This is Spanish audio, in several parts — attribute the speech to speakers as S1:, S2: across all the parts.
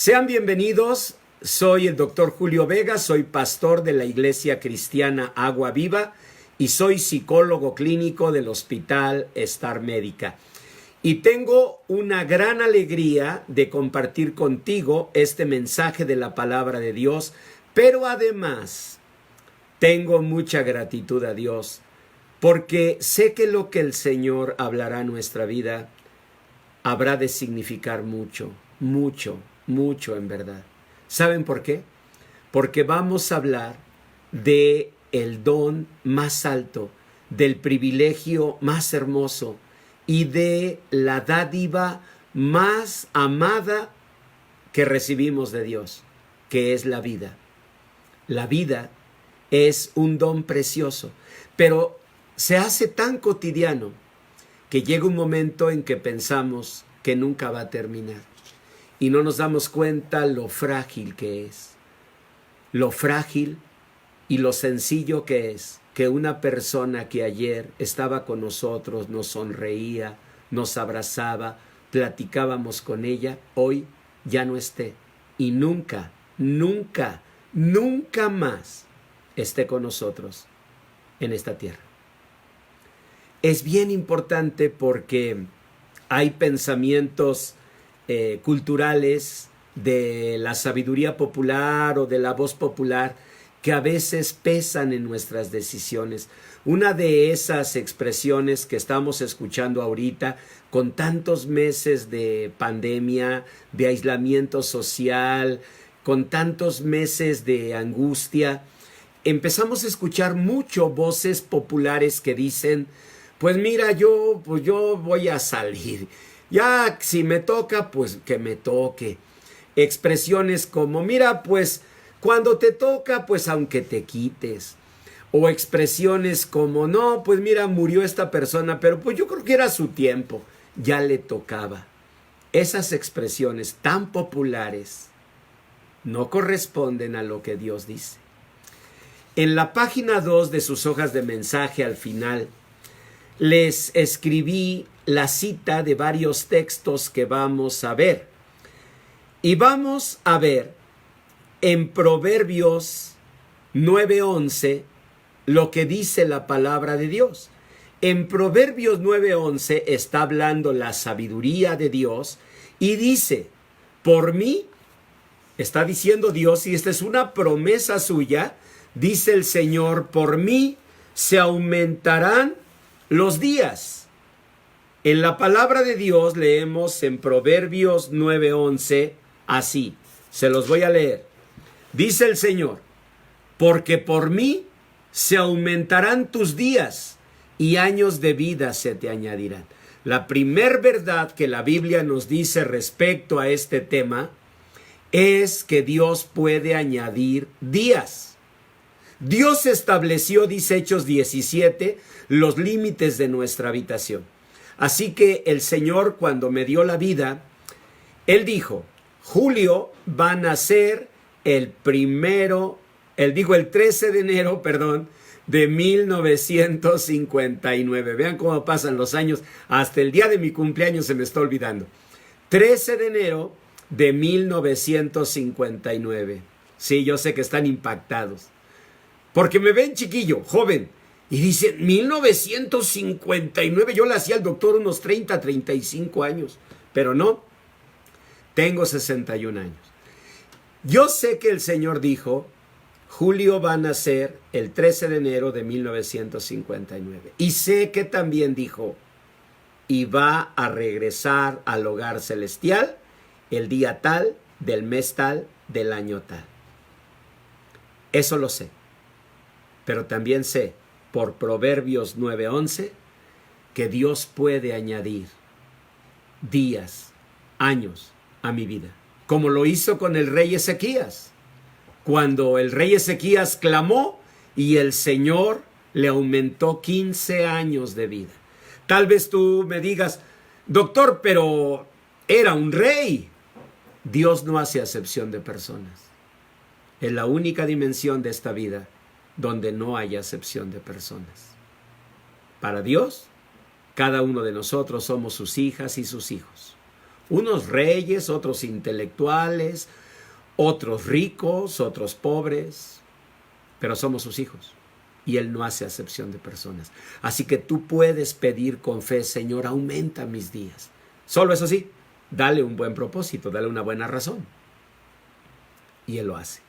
S1: Sean bienvenidos, soy el doctor Julio Vega, soy pastor de la Iglesia Cristiana Agua Viva y soy psicólogo clínico del Hospital Star Médica. Y tengo una gran alegría de compartir contigo este mensaje de la palabra de Dios, pero además tengo mucha gratitud a Dios porque sé que lo que el Señor hablará en nuestra vida habrá de significar mucho en verdad. ¿Saben por qué? Porque vamos a hablar de el don más alto, del privilegio más hermoso y de la dádiva más amada que recibimos de Dios, que es la vida. La vida es un don precioso, pero se hace tan cotidiano que llega un momento en que pensamos que nunca va a terminar y no nos damos cuenta lo frágil que es, lo frágil y lo sencillo que es que una persona que ayer estaba con nosotros, nos sonreía, nos abrazaba, platicábamos con ella, hoy ya no esté y nunca más esté con nosotros en esta tierra. Es bien importante porque hay pensamientos culturales de la sabiduría popular o de la voz popular que a veces pesan en nuestras decisiones. Una de esas expresiones que estamos escuchando ahorita, con tantos meses de pandemia, de aislamiento social, con tantos meses de angustia, empezamos a escuchar mucho voces populares que dicen, pues mira, yo voy a salir. Ya si me toca, pues que me toque. Expresiones como, mira, pues cuando te toca, pues aunque te quites. O expresiones como, no, pues mira, murió esta persona, pero pues yo creo que era su tiempo, ya le tocaba. Esas expresiones tan populares no corresponden a lo que Dios dice. En la página 2 de sus hojas de mensaje al final, les escribí la cita de varios textos que vamos a ver. Y vamos a ver en Proverbios 9:11 lo que dice la palabra de Dios. En Proverbios 9:11 está hablando la sabiduría de Dios y dice, por mí, está diciendo Dios, y esta es una promesa suya, dice el Señor, por mí se aumentarán los días. En la palabra de Dios leemos en Proverbios 9:11 así, se los voy a leer. Dice el Señor, porque por mí se aumentarán tus días y años de vida se te añadirán. La primer verdad que la Biblia nos dice respecto a este tema es que Dios puede añadir días. Dios estableció, dice Hechos 17, los límites de nuestra habitación. Así que el Señor, cuando me dio la vida, Él dijo, julio va a nacer el 13 de enero, de 1959. Vean cómo pasan los años, hasta el día de mi cumpleaños se me está olvidando. 13 de enero de 1959. Sí, yo sé que están impactados. Porque me ven chiquillo, joven, y dicen, 1959, yo le hacía al doctor unos 35 años, pero no, tengo 61 años. Yo sé que el Señor dijo, julio va a nacer el 13 de enero de 1959, y sé que también dijo, y va a regresar al hogar celestial el día tal, del mes tal, del año tal. Eso lo sé. Pero también sé, por Proverbios 9:11, que Dios puede añadir días, años a mi vida. Como lo hizo con el rey Ezequías. Cuando el rey Ezequías clamó y el Señor le aumentó 15 años de vida. Tal vez tú me digas, doctor, pero era un rey. Dios no hace acepción de personas. Es la única dimensión de esta vida donde no haya acepción de personas. Para Dios, cada uno de nosotros somos sus hijas y sus hijos. Unos reyes, otros intelectuales, otros ricos, otros pobres, pero somos sus hijos. Y Él no hace acepción de personas. Así que tú puedes pedir con fe, Señor, aumenta mis días. Solo eso sí, dale un buen propósito, dale una buena razón. Y Él lo hace.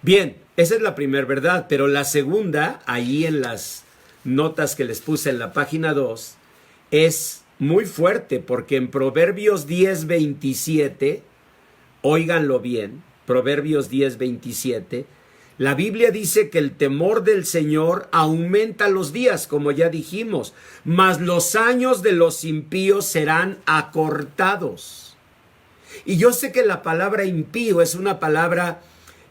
S1: Bien, esa es la primera verdad, pero la segunda, ahí en las notas que les puse en la página 2, es muy fuerte, porque en Proverbios 10:27, óiganlo bien, Proverbios 10:27, la Biblia dice que el temor del Señor aumenta los días, como ya dijimos, mas los años de los impíos serán acortados. Y yo sé que la palabra impío es una palabra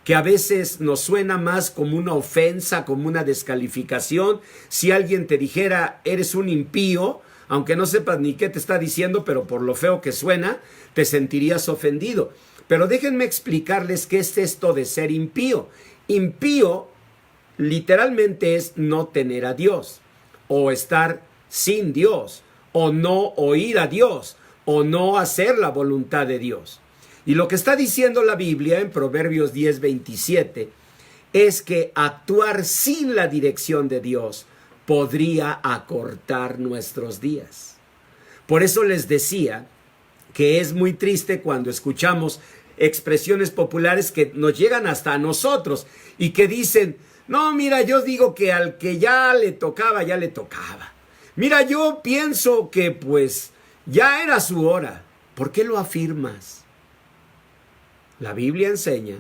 S1: que a veces nos suena más como una ofensa, como una descalificación. Si alguien te dijera, eres un impío, aunque no sepas ni qué te está diciendo, pero por lo feo que suena, te sentirías ofendido. Pero déjenme explicarles qué es esto de ser impío. Impío literalmente es no tener a Dios, o estar sin Dios, o no oír a Dios, o no hacer la voluntad de Dios. Y lo que está diciendo la Biblia en Proverbios 10:27 es que actuar sin la dirección de Dios podría acortar nuestros días. Por eso les decía que es muy triste cuando escuchamos expresiones populares que nos llegan hasta a nosotros y que dicen, no, mira, yo digo que al que ya le tocaba, ya le tocaba. Mira, yo pienso que pues ya era su hora. ¿Por qué lo afirmas? La Biblia enseña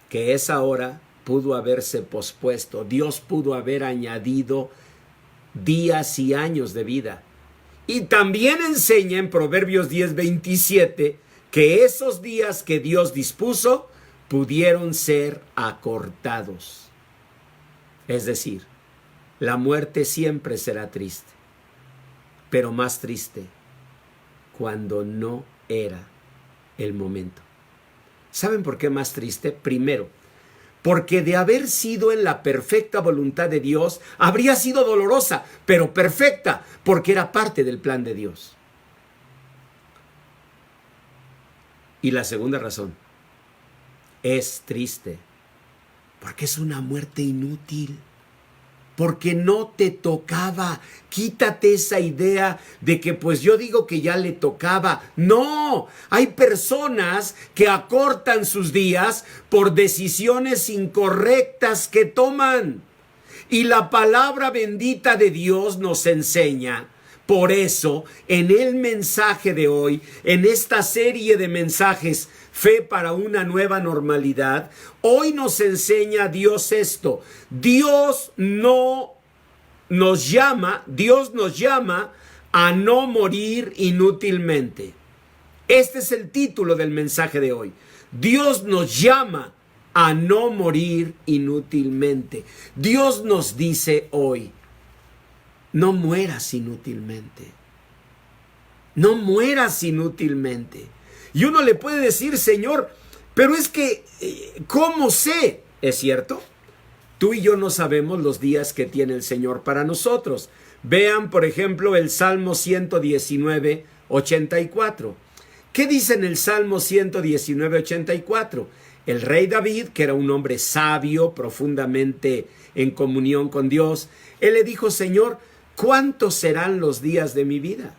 S1: que esa hora pudo haberse pospuesto. Dios pudo haber añadido días y años de vida. Y también enseña en Proverbios 10:27 que esos días que Dios dispuso pudieron ser acortados. Es decir, la muerte siempre será triste, pero más triste cuando no era el momento. ¿Saben por qué más triste? Primero, porque de haber sido en la perfecta voluntad de Dios, habría sido dolorosa, pero perfecta, porque era parte del plan de Dios. Y la segunda razón, es triste, porque es una muerte inútil, porque no te tocaba. Quítate esa idea de que pues yo digo que ya le tocaba. No, hay personas que acortan sus días por decisiones incorrectas que toman. Y la palabra bendita de Dios nos enseña. Por eso, en el mensaje de hoy, en esta serie de mensajes, Fe para una nueva normalidad, hoy nos enseña Dios esto. Dios nos llama a no morir inútilmente. Este es el título del mensaje de hoy. Dios nos llama a no morir inútilmente. Dios nos dice hoy, no mueras inútilmente. No mueras inútilmente. Y uno le puede decir, Señor, pero es que, ¿cómo sé? ¿Es cierto? Tú y yo no sabemos los días que tiene el Señor para nosotros. Vean, por ejemplo, el Salmo 119, 84. ¿Qué dice en el Salmo 119, 84? El rey David, que era un hombre sabio, profundamente en comunión con Dios, él le dijo, Señor, ¿cuántos serán los días de mi vida?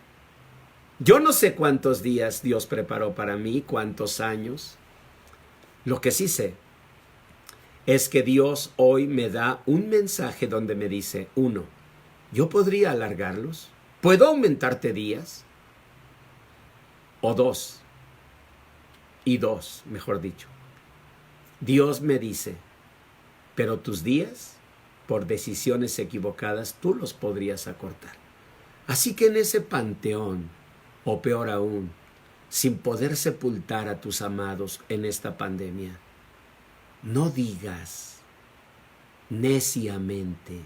S1: Yo no sé cuántos días Dios preparó para mí, cuántos años. Lo que sí sé es que Dios hoy me da un mensaje donde me dice, 1, ¿yo podría alargarlos? ¿Puedo aumentarte días? O 2, mejor dicho. Dios me dice, pero tus días, por decisiones equivocadas, tú los podrías acortar. Así que en ese panteón, o peor aún, sin poder sepultar a tus amados en esta pandemia, no digas neciamente,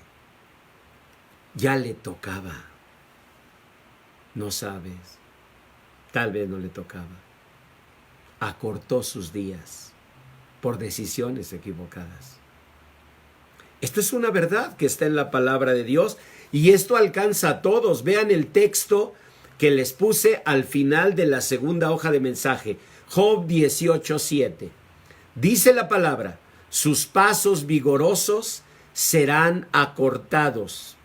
S1: ya le tocaba. No sabes, tal vez no le tocaba. Acortó sus días por decisiones equivocadas. Esto es una verdad que está en la palabra de Dios y esto alcanza a todos. Vean el texto que les puse al final de la segunda hoja de mensaje, Job 18:7. Dice la palabra, sus pasos vigorosos serán acortados.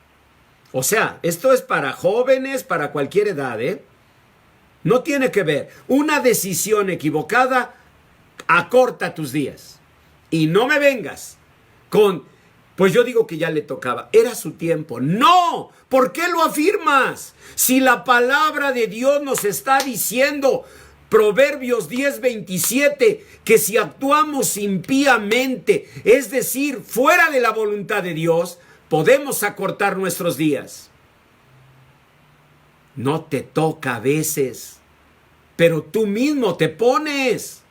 S1: O sea, esto es para jóvenes, para cualquier edad, ¿eh? No tiene que ver. Una decisión equivocada acorta tus días. Y no me vengas con, pues yo digo que ya le tocaba, era su tiempo. ¡No! ¿Por qué lo afirmas? Si la palabra de Dios nos está diciendo, Proverbios 10:27, que si actuamos impíamente, es decir, fuera de la voluntad de Dios, podemos acortar nuestros días. No te toca a veces, pero tú mismo te pones.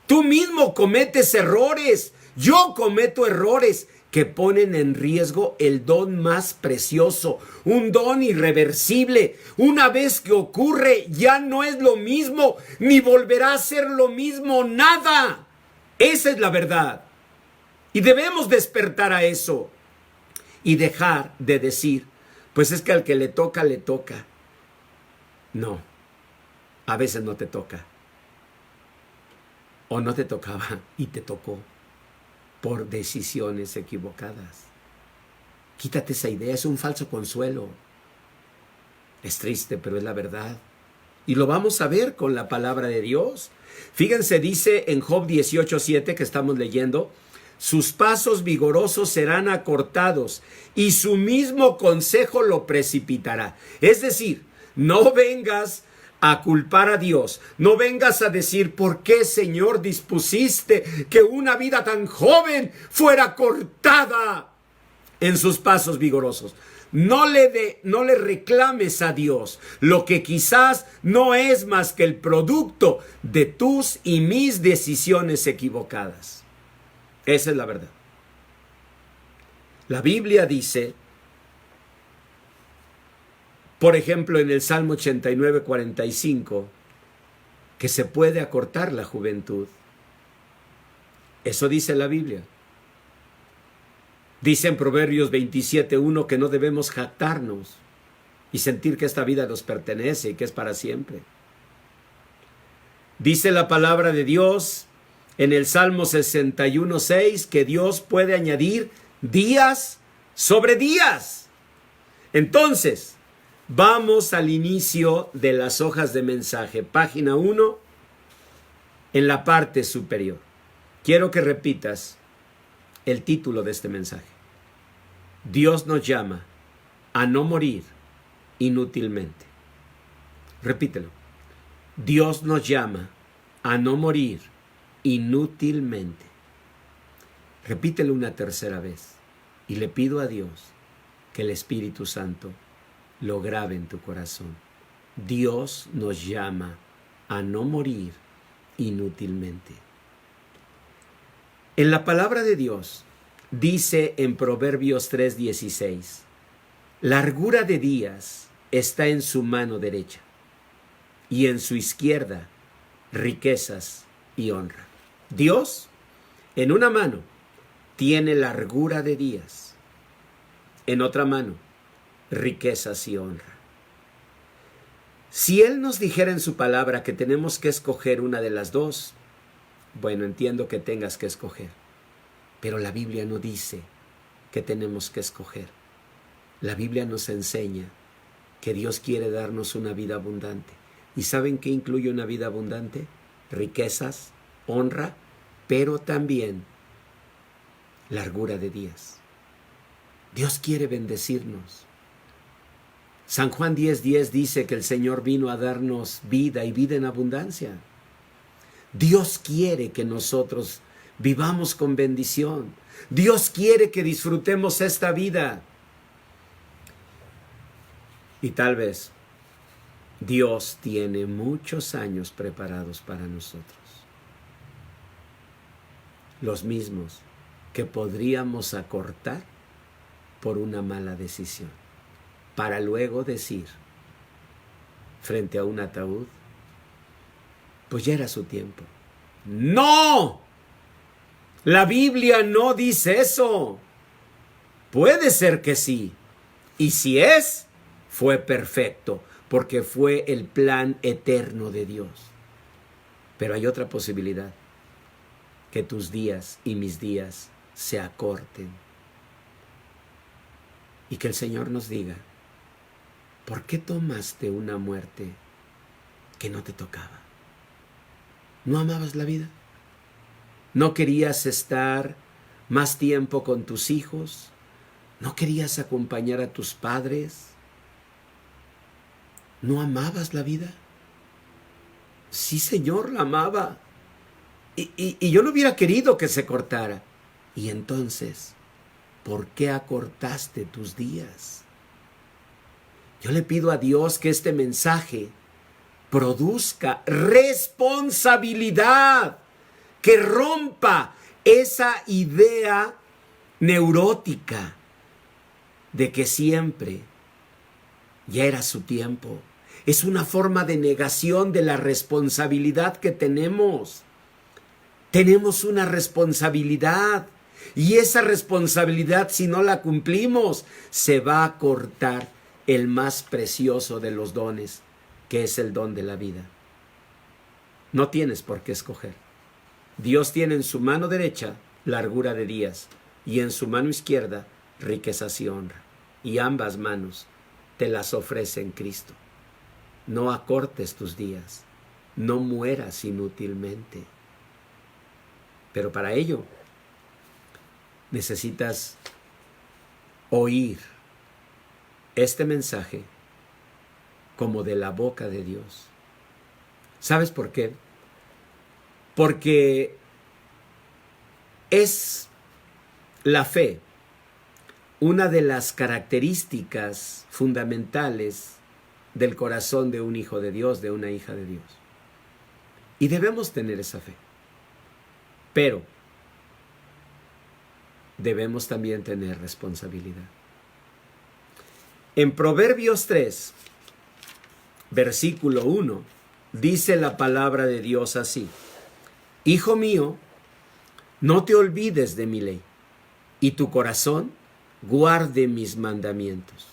S1: Tú mismo cometes errores. Yo cometo errores que ponen en riesgo el don más precioso, un don irreversible. Una vez que ocurre, ya no es lo mismo, ni volverá a ser lo mismo, nada. Esa es la verdad. Y debemos despertar a eso y dejar de decir, pues es que al que le toca, le toca. No, a veces no te toca. O no te tocaba y te tocó por decisiones equivocadas. Quítate esa idea, es un falso consuelo. Es triste, pero es la verdad. Y lo vamos a ver con la palabra de Dios. Fíjense, dice en Job 18:7 que estamos leyendo, sus pasos vigorosos serán acortados y su mismo consejo lo precipitará. Es decir, no vengas a culpar a Dios. No vengas a decir, ¿por qué, Señor, dispusiste que una vida tan joven fuera cortada en sus pasos vigorosos? No le reclames a Dios lo que quizás no es más que el producto de tus y mis decisiones equivocadas. Esa es la verdad. La Biblia dice, por ejemplo, en el Salmo 89:45, que se puede acortar la juventud. Eso dice la Biblia. Dice en Proverbios 27:1 que no debemos jactarnos y sentir que esta vida nos pertenece y que es para siempre. Dice la palabra de Dios en el Salmo 61:6 que Dios puede añadir días sobre días. Entonces, vamos al inicio de las hojas de mensaje, página 1, en la parte superior. Quiero que repitas el título de este mensaje. Dios nos llama a no morir inútilmente. Repítelo. Dios nos llama a no morir inútilmente. Repítelo una tercera vez y le pido a Dios que el Espíritu Santo lo grabe en tu corazón. Dios nos llama a no morir inútilmente. En la palabra de Dios dice en Proverbios 3:16, largura de días está en su mano derecha y en su izquierda riquezas y honra. Dios en una mano tiene largura de días, en otra mano riquezas y honra. Si Él nos dijera en su palabra que tenemos que escoger una de las dos, bueno, entiendo que tengas que escoger, pero la Biblia no dice que tenemos que escoger. La Biblia nos enseña que Dios quiere darnos una vida abundante. ¿Y saben qué incluye una vida abundante? Riquezas, honra, pero también largura de días. Dios quiere bendecirnos. San Juan 10:10 dice que el Señor vino a darnos vida y vida en abundancia. Dios quiere que nosotros vivamos con bendición. Dios quiere que disfrutemos esta vida. Y tal vez Dios tiene muchos años preparados para nosotros. Los mismos que podríamos acortar por una mala decisión, para luego decir, frente a un ataúd, pues ya era su tiempo. ¡No! La Biblia no dice eso. Puede ser que sí. Y si es, fue perfecto. porque fue el plan eterno de Dios. Pero hay otra posibilidad, que tus días y mis días se acorten. Y que el Señor nos diga, ¿por qué tomaste una muerte que no te tocaba? ¿No amabas la vida? ¿No querías estar más tiempo con tus hijos? ¿No querías acompañar a tus padres? ¿No amabas la vida? Sí, Señor, la amaba. Y yo no hubiera querido que se cortara. Y entonces, ¿por qué acortaste tus días? Yo le pido a Dios que este mensaje produzca responsabilidad, que rompa esa idea neurótica de que siempre ya era su tiempo. Es una forma de negación de la responsabilidad que tenemos. Tenemos una responsabilidad y esa responsabilidad, si no la cumplimos, se va a cortar el más precioso de los dones, que es el don de la vida. No tienes por qué escoger. Dios tiene en su mano derecha largura de días y en su mano izquierda riquezas y honra. Y ambas manos te las ofrece en Cristo. No acortes tus días, no mueras inútilmente. Pero para ello necesitas oír este mensaje como de la boca de Dios. ¿Sabes por qué? Porque es la fe una de las características fundamentales del corazón de un hijo de Dios, de una hija de Dios. Y debemos tener esa fe. Pero debemos también tener responsabilidad. En Proverbios 3, versículo 1, dice la palabra de Dios así: Hijo mío, no te olvides de mi ley, y tu corazón guarde mis mandamientos,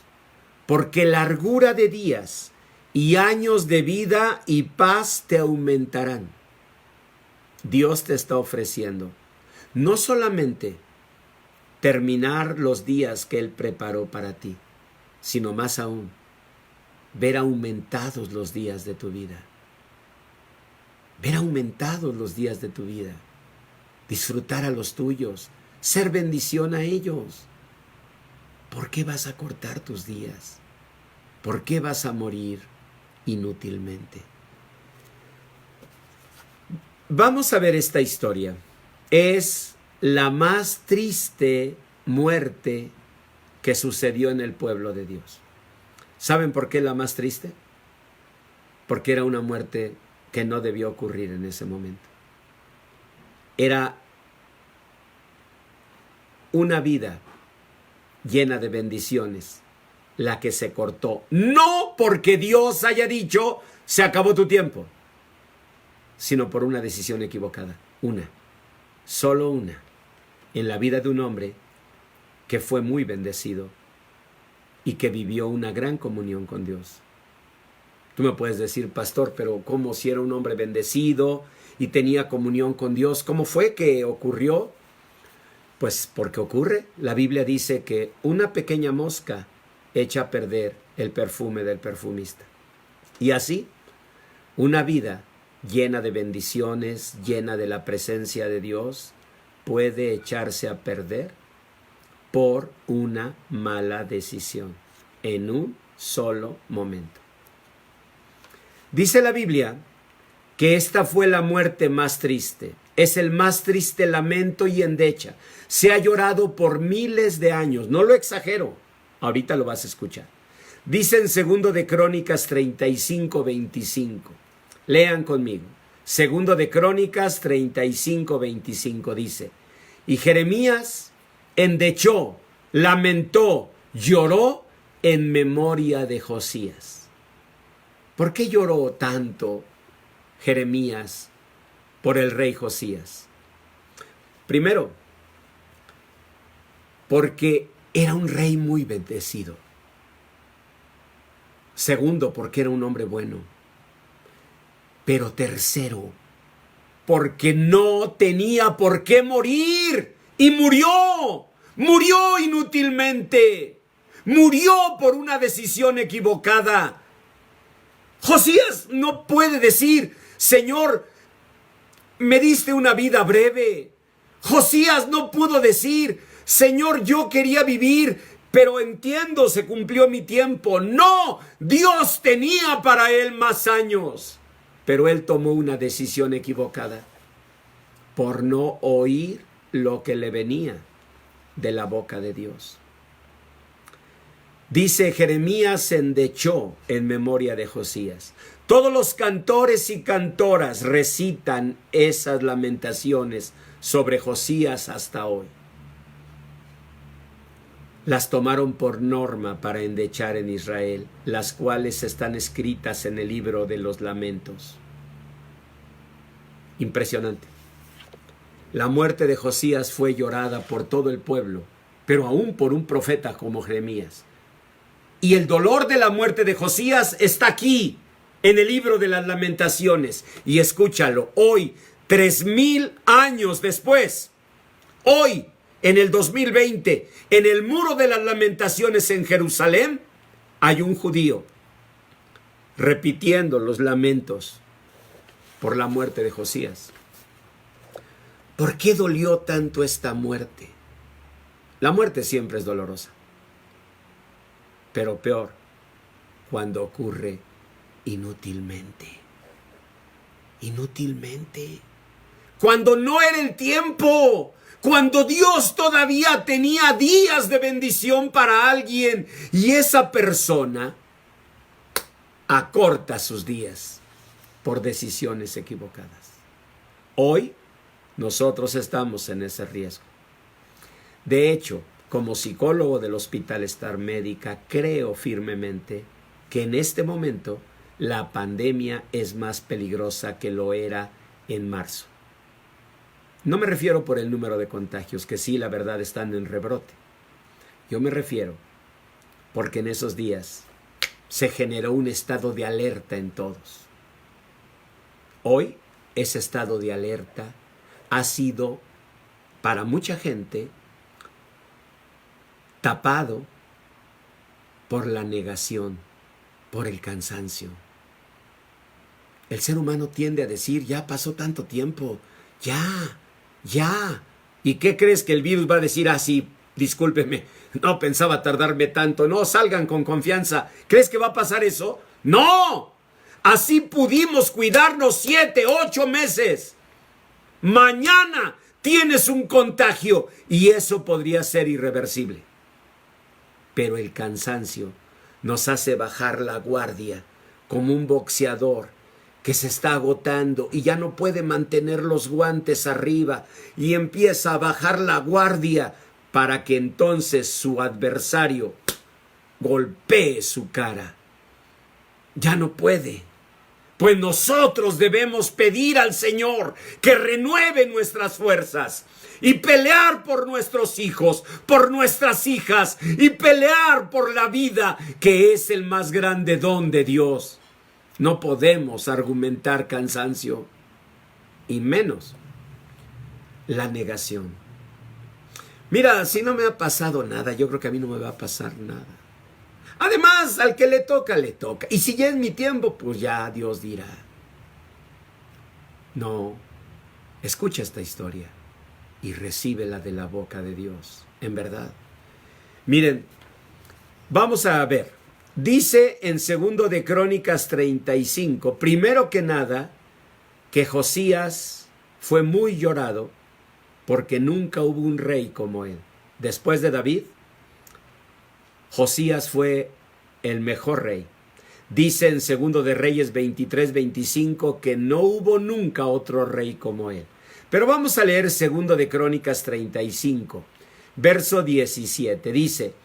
S1: porque largura de días y años de vida y paz te aumentarán. Dios te está ofreciendo no solamente terminar los días que Él preparó para ti, sino más aún, ver aumentados los días de tu vida. Ver aumentados los días de tu vida. Disfrutar a los tuyos, ser bendición a ellos. ¿Por qué vas a cortar tus días? ¿Por qué vas a morir inútilmente? Vamos a ver esta historia. Es la más triste muerte que sucedió en el pueblo de Dios. ¿Saben por qué la más triste? Porque era una muerte que no debió ocurrir en ese momento. Era una vida llena de bendiciones la que se cortó. No porque Dios haya dicho, se acabó tu tiempo, sino por una decisión equivocada. Una, solo una, en la vida de un hombre que fue muy bendecido y que vivió una gran comunión con Dios. Tú me puedes decir, pastor, pero ¿cómo si era un hombre bendecido y tenía comunión con Dios? ¿Cómo fue que ocurrió? Pues porque ocurre. La Biblia dice que una pequeña mosca echa a perder el perfume del perfumista. Y así, una vida llena de bendiciones, llena de la presencia de Dios, puede echarse a perder por una mala decisión en un solo momento. Dice la Biblia que esta fue la muerte más triste. Es el más triste lamento y endecha. Se ha llorado por miles de años. No lo exagero. Ahorita lo vas a escuchar. Dice en 2 de Crónicas 35, 25. Lean conmigo. 2 de Crónicas 35, 25 dice: Y Jeremías endechó, lamentó, lloró en memoria de Josías. ¿Por qué lloró tanto Jeremías por el rey Josías? Primero, porque era un rey muy bendecido. Segundo, porque era un hombre bueno. Pero tercero, porque no tenía por qué morir. Y murió. Murió inútilmente. Murió por una decisión equivocada. Josías no puede decir, Señor, me diste una vida breve. Josías no pudo decir, Señor, yo quería vivir, pero entiendo, se cumplió mi tiempo. No, Dios tenía para él más años. Pero él tomó una decisión equivocada por no oír lo que le venía de la boca de Dios. Dice, Jeremías se endechó en memoria de Josías. Todos los cantores y cantoras recitan esas lamentaciones sobre Josías hasta hoy. Las tomaron por norma para endechar en Israel, las cuales están escritas en el libro de los lamentos. Impresionante. La muerte de Josías fue llorada por todo el pueblo, pero aún por un profeta como Jeremías. Y el dolor de la muerte de Josías está aquí, en el libro de las lamentaciones. Y escúchalo, hoy, 3000 años después, hoy, en el 2020, en el muro de las lamentaciones en Jerusalén, hay un judío repitiendo los lamentos por la muerte de Josías. ¿Por qué dolió tanto esta muerte? La muerte siempre es dolorosa. Pero peor, cuando ocurre inútilmente. Inútilmente. Cuando no era el tiempo. Cuando Dios todavía tenía días de bendición para alguien y esa persona acorta sus días por decisiones equivocadas. Hoy nosotros estamos en ese riesgo. De hecho, como psicólogo del Hospital Star Médica, creo firmemente que en este momento la pandemia es más peligrosa que lo era en marzo. No me refiero por el número de contagios, que sí, la verdad, están en rebrote. Yo me refiero porque en esos días se generó un estado de alerta en todos. Hoy, ese estado de alerta ha sido, para mucha gente, tapado por la negación, por el cansancio. El ser humano tiende a decir, ya pasó tanto tiempo, ya. ¿Y qué crees que el virus va a decir? Ah, sí, discúlpeme, no pensaba tardarme tanto. No, salgan con confianza. ¿Crees que va a pasar eso? ¡No! Así pudimos cuidarnos 7, 8 meses. Mañana tienes un contagio y eso podría ser irreversible. Pero el cansancio nos hace bajar la guardia como un boxeador que se está agotando y ya no puede mantener los guantes arriba y empieza a bajar la guardia para que entonces su adversario golpee su cara. Ya no puede. Pues nosotros debemos pedir al Señor que renueve nuestras fuerzas y pelear por nuestros hijos, por nuestras hijas y pelear por la vida, que es el más grande don de Dios. No podemos argumentar cansancio y menos la negación. Mira, si no me ha pasado nada, yo creo que a mí no me va a pasar nada. Además, al que le toca, le toca. Y si ya es mi tiempo, pues ya Dios dirá. No, escucha esta historia y recíbela de la boca de Dios, en verdad. Miren, vamos a ver. Dice en 2 de Crónicas 35, primero que nada, que Josías fue muy llorado porque nunca hubo un rey como él. Después de David, Josías fue el mejor rey. Dice en 2 de Reyes 23, 25 que no hubo nunca otro rey como él. Pero vamos a leer 2 de Crónicas 35, verso 17. Dice,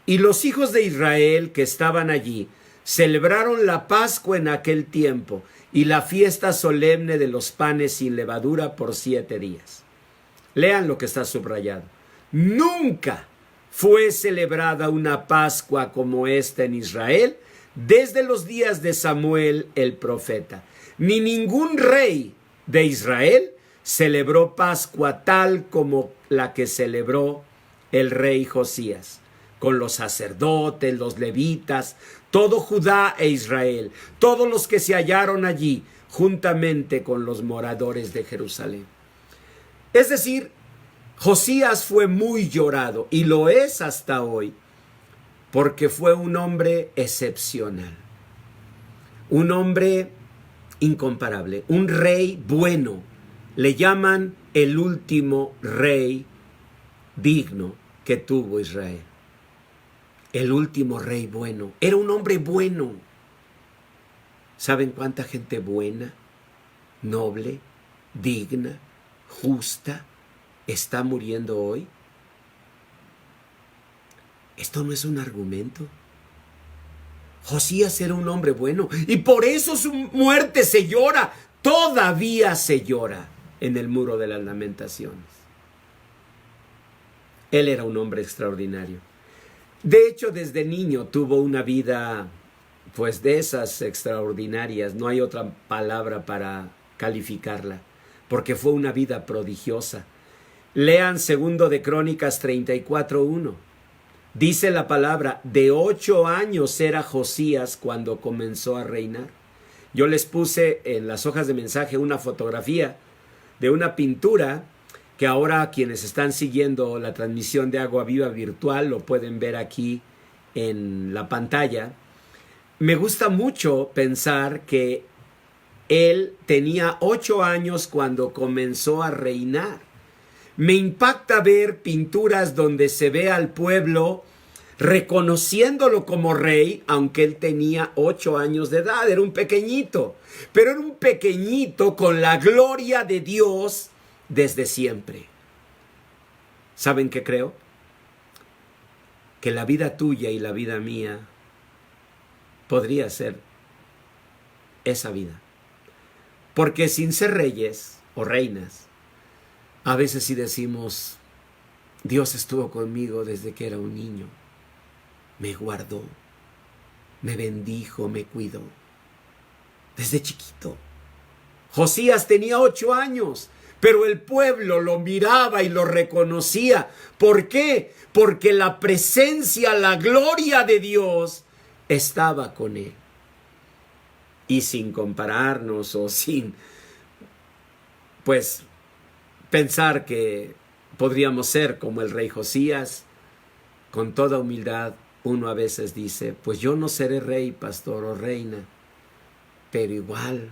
S1: y los hijos de Israel que estaban allí celebraron la Pascua en aquel tiempo y la fiesta solemne de los panes sin levadura por 7 días. Lean lo que está subrayado. Nunca fue celebrada una Pascua como esta en Israel desde los días de Samuel el profeta. Ni ningún rey de Israel celebró Pascua tal como la que celebró el rey Josías, con los sacerdotes, los levitas, todo Judá e Israel, todos los que se hallaron allí, juntamente con los moradores de Jerusalén. Es decir, Josías fue muy llorado, y lo es hasta hoy, porque fue un hombre excepcional, un hombre incomparable, un rey bueno. Le llaman el último rey digno que tuvo Israel. El último rey bueno. Era un hombre bueno. ¿Saben cuánta gente buena, noble, digna, justa está muriendo hoy? Esto no es un argumento. Josías era un hombre bueno y por eso su muerte se llora. Todavía se llora en el Muro de las Lamentaciones. Él era un hombre extraordinario. De hecho, desde niño tuvo una vida, pues, de esas extraordinarias. No hay otra palabra para calificarla, porque fue una vida prodigiosa. Lean 2 de Crónicas 34:1. Dice la palabra, de 8 años era Josías cuando comenzó a reinar. Yo les puse en las hojas de mensaje una fotografía de una pintura que ahora quienes están siguiendo la transmisión de Agua Viva virtual lo pueden ver aquí en la pantalla. Me gusta mucho pensar que él tenía 8 años cuando comenzó a reinar. Me impacta ver pinturas donde se ve al pueblo reconociéndolo como rey, aunque él tenía 8 años de edad, era un pequeñito, pero era un pequeñito con la gloria de Dios desde siempre. ¿Saben qué creo? Que la vida tuya y la vida mía podría ser esa vida. Porque sin ser reyes o reinas, a veces sí decimos, Dios estuvo conmigo desde que era un niño. Me guardó, me bendijo, me cuidó. Desde chiquito. Josías tenía 8 años, pero el pueblo lo miraba y lo reconocía. ¿Por qué? Porque la presencia, la gloria de Dios estaba con él. Y sin compararnos o sin, pues, pensar que podríamos ser como el rey Josías, con toda humildad, uno a veces dice, pues yo no seré rey, pastor o reina, pero igual,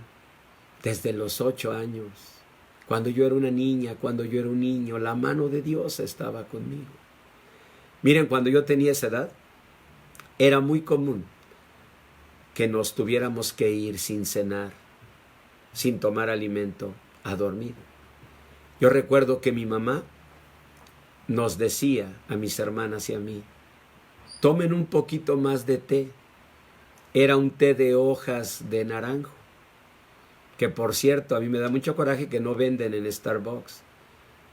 S1: desde los 8 años, cuando yo era una niña, cuando yo era un niño, la mano de Dios estaba conmigo. Miren, cuando yo tenía esa edad, era muy común que nos tuviéramos que ir sin cenar, sin tomar alimento, a dormir. Yo recuerdo que mi mamá nos decía a mis hermanas y a mí, tomen un poquito más de té. Era un té de hojas de naranjo, que por cierto, a mí me da mucho coraje que no venden en Starbucks.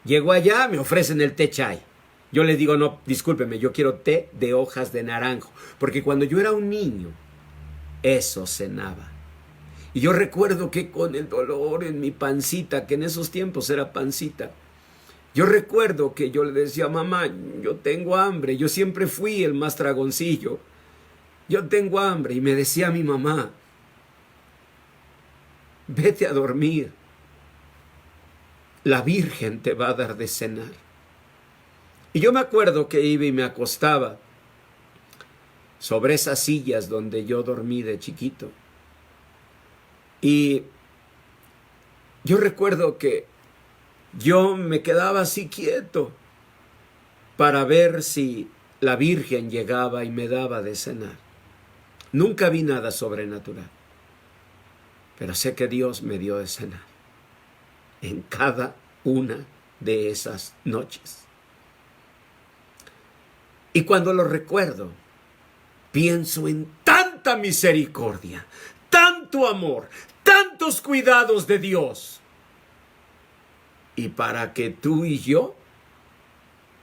S1: Llego allá, me ofrecen el té chai. Yo les digo, no, discúlpeme, yo quiero té de hojas de naranjo, porque cuando yo era un niño, eso cenaba. Y yo recuerdo que con el dolor en mi pancita, que en esos tiempos era pancita, yo recuerdo que yo le decía, mamá, yo tengo hambre, yo siempre fui el más tragoncillo, yo tengo hambre, y me decía mi mamá, vete a dormir, la Virgen te va a dar de cenar. Y yo me acuerdo que iba y me acostaba sobre esas sillas donde yo dormí de chiquito. Y yo recuerdo que yo me quedaba así quieto para ver si la Virgen llegaba y me daba de cenar. Nunca vi nada sobrenatural, pero sé que Dios me dio de cenar en cada una de esas noches. Y cuando lo recuerdo, pienso en tanta misericordia, tanto amor, tantos cuidados de Dios. Y para que tú y yo,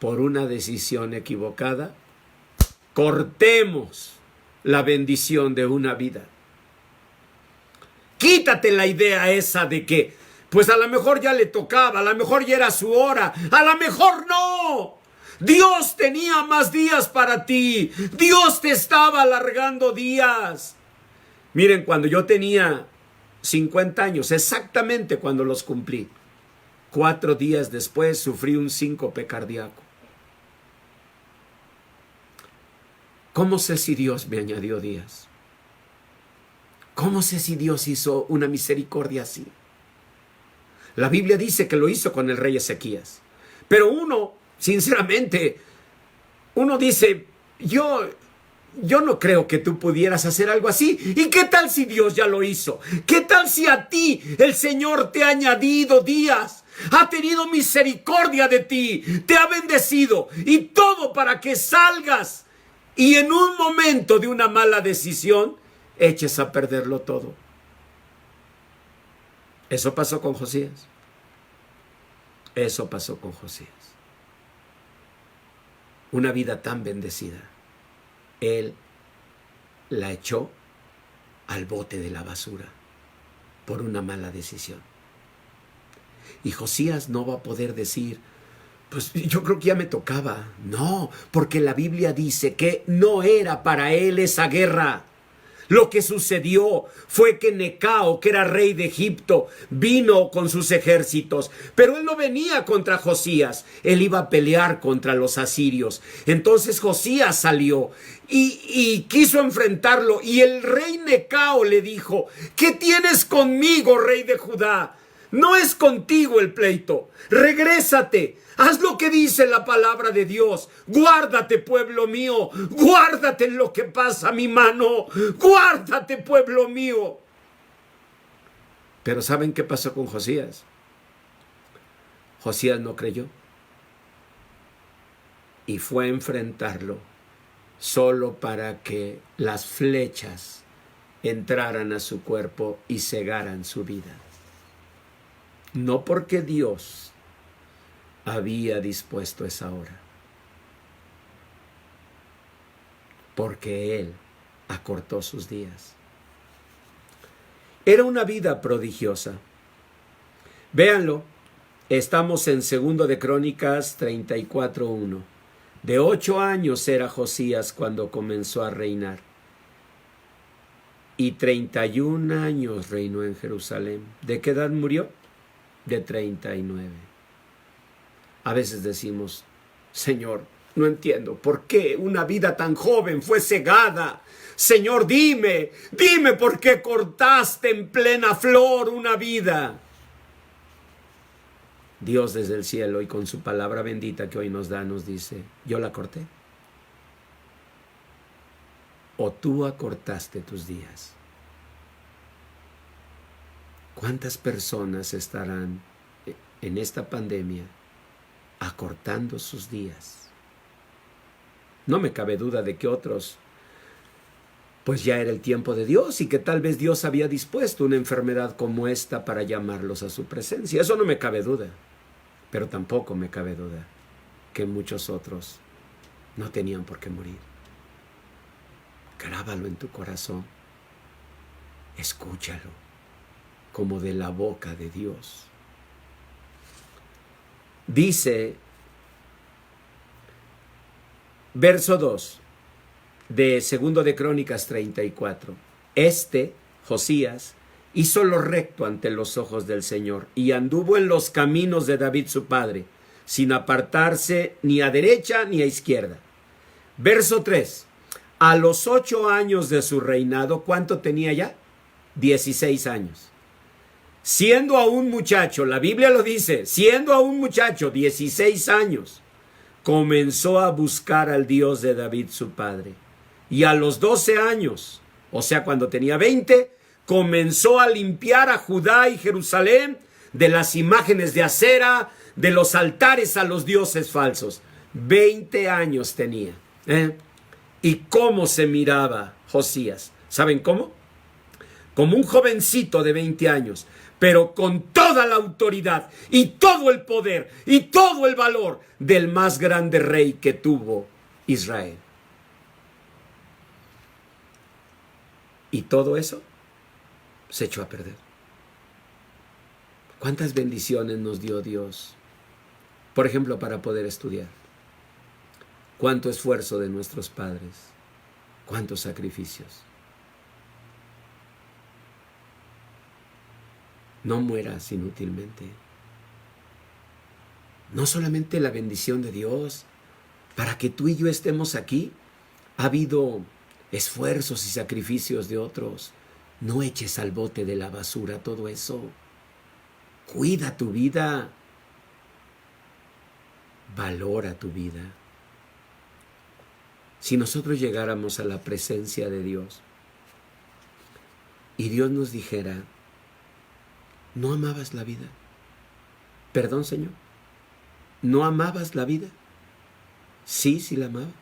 S1: por una decisión equivocada, cortemos la bendición de una vida. Quítate la idea esa de que, pues a lo mejor ya le tocaba, a lo mejor ya era su hora, a lo mejor no. Dios tenía más días para ti. Dios te estaba alargando días. Miren, cuando yo tenía 50 años, exactamente cuando los cumplí, 4 días después sufrí un síncope cardíaco. ¿Cómo sé si Dios me añadió días? ¿Cómo sé si Dios hizo una misericordia así? La Biblia dice que lo hizo con el rey Ezequías. Pero uno, sinceramente, uno dice, yo no creo que tú pudieras hacer algo así. ¿Y qué tal si Dios ya lo hizo? ¿Qué tal si a ti el Señor te ha añadido días? Ha tenido misericordia de ti, te ha bendecido y todo para que salgas y en un momento de una mala decisión eches a perderlo todo. Eso pasó con Josías. Eso pasó con Josías. Una vida tan bendecida, él la echó al bote de la basura por una mala decisión. Y Josías no va a poder decir, pues yo creo que ya me tocaba. No, porque la Biblia dice que no era para él esa guerra. Lo que sucedió fue que Necao, que era rey de Egipto, vino con sus ejércitos, pero él no venía contra Josías, él iba a pelear contra los asirios. Entonces Josías salió y quiso enfrentarlo, y el rey Necao le dijo, ¿qué tienes conmigo, rey de Judá? No es contigo el pleito, regrésate, haz lo que dice la palabra de Dios, guárdate, pueblo mío, guárdate en lo que pasa a mi mano, guárdate, pueblo mío. Pero ¿saben qué pasó con Josías? Josías no creyó y fue a enfrentarlo solo para que las flechas entraran a su cuerpo y cegaran su vida. No porque Dios había dispuesto esa hora, porque Él acortó sus días. Era una vida prodigiosa. Véanlo, estamos en 2 de Crónicas 34:1. De 8 años era Josías cuando comenzó a reinar, y 31 años reinó en Jerusalén. ¿De qué edad murió? De 39. A veces decimos, Señor, no entiendo por qué una vida tan joven fue cegada. Señor, dime por qué cortaste en plena flor una vida. Dios desde el cielo y con su palabra bendita que hoy nos da, nos dice, yo la corté. O tú acortaste tus días. ¿Cuántas personas estarán en esta pandemia acortando sus días? No me cabe duda de que otros, pues ya era el tiempo de Dios y que tal vez Dios había dispuesto una enfermedad como esta para llamarlos a su presencia. Eso no me cabe duda, pero tampoco me cabe duda que muchos otros no tenían por qué morir. Grábalo en tu corazón, escúchalo como de la boca de Dios. Dice, verso 2 de 2 de Crónicas 34, Josías, hizo lo recto ante los ojos del Señor y anduvo en los caminos de David su padre, sin apartarse ni a derecha ni a izquierda. Verso 3, a los 8 años de su reinado, ¿cuánto tenía ya? 16 años. Siendo aún muchacho, la Biblia lo dice, siendo aún muchacho, 16 años, comenzó a buscar al Dios de David su padre. Y a los 12 años, o sea, cuando tenía 20, comenzó a limpiar a Judá y Jerusalén de las imágenes de acera, de los altares a los dioses falsos. 20 años tenía. ¿Y cómo se miraba Josías? ¿Saben cómo? Como un jovencito de 20 años, pero con toda la autoridad y todo el poder y todo el valor del más grande rey que tuvo Israel. Y todo eso se echó a perder. ¿Cuántas bendiciones nos dio Dios? Por ejemplo, para poder estudiar. Cuánto esfuerzo de nuestros padres. Cuántos sacrificios. No mueras inútilmente. No solamente la bendición de Dios, para que tú y yo estemos aquí, ha habido esfuerzos y sacrificios de otros. No eches al bote de la basura todo eso. Cuida tu vida. Valora tu vida. Si nosotros llegáramos a la presencia de Dios y Dios nos dijera, ¿no amabas la vida? Perdón, Señor. ¿No amabas la vida? Sí, sí la amaba.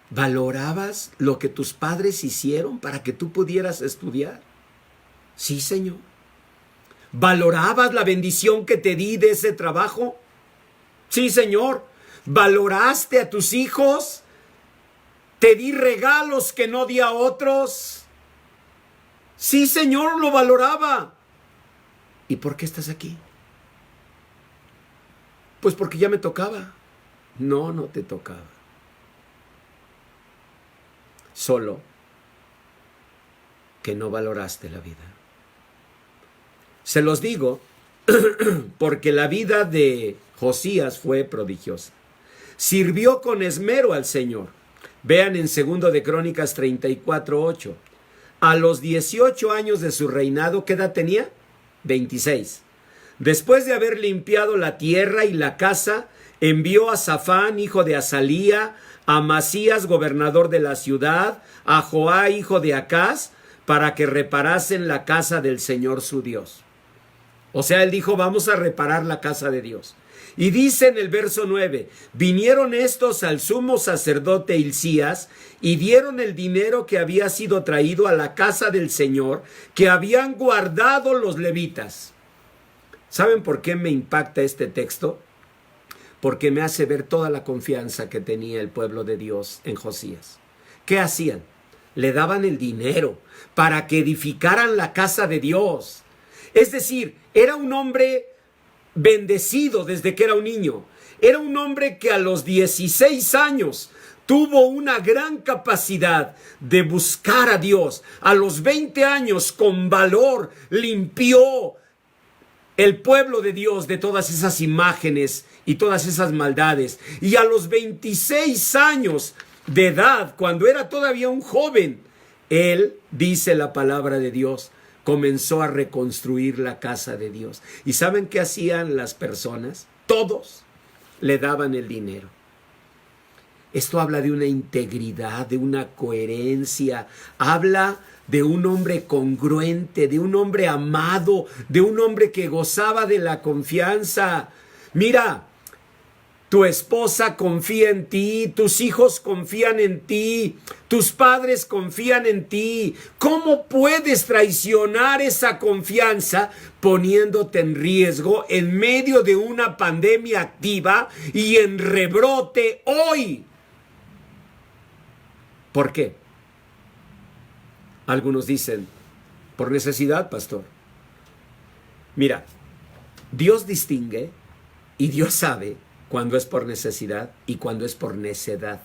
S1: ¿Valorabas lo que tus padres hicieron para que tú pudieras estudiar? Sí, Señor. ¿Valorabas la bendición que te di de ese trabajo? Sí, Señor. ¿Valoraste a tus hijos? ¿Te di regalos que no di a otros? Sí, Señor, lo valoraba. ¿Y por qué estás aquí? Pues porque ya me tocaba. No, no te tocaba. Solo que no valoraste la vida. Se los digo porque la vida de Josías fue prodigiosa. Sirvió con esmero al Señor. Vean en 2 de Crónicas 34:8. A los 18 años de su reinado, ¿qué edad tenía? 26. Después de haber limpiado la tierra y la casa, envió a Safán, hijo de Azalía, a Masías, gobernador de la ciudad, a Joá, hijo de Acaz, para que reparasen la casa del Señor su Dios. O sea, él dijo, vamos a reparar la casa de Dios. Y dice en el verso 9, vinieron estos al sumo sacerdote Hilcías y dieron el dinero que había sido traído a la casa del Señor, que habían guardado los levitas. ¿Saben por qué me impacta este texto? Porque me hace ver toda la confianza que tenía el pueblo de Dios en Josías. ¿Qué hacían? Le daban el dinero para que edificaran la casa de Dios. Es decir, era un hombre bendecido desde que era un niño. Era un hombre que a los 16 años tuvo una gran capacidad de buscar a Dios. A los 20 años, con valor, limpió el pueblo de Dios de todas esas imágenes y todas esas maldades. Y a los 26 años de edad, cuando era todavía un joven, él, dice la palabra de Dios, comenzó a reconstruir la casa de Dios. ¿Y saben qué hacían las personas? Todos le daban el dinero. Esto habla de una integridad, de una coherencia. Habla de un hombre congruente, de un hombre amado, de un hombre que gozaba de la confianza. Mira, tu esposa confía en ti, tus hijos confían en ti, tus padres confían en ti. ¿Cómo puedes traicionar esa confianza poniéndote en riesgo en medio de una pandemia activa y en rebrote hoy? ¿Por qué? Algunos dicen, por necesidad, pastor. Mira, Dios distingue y Dios sabe cuando es por necesidad y cuando es por necedad.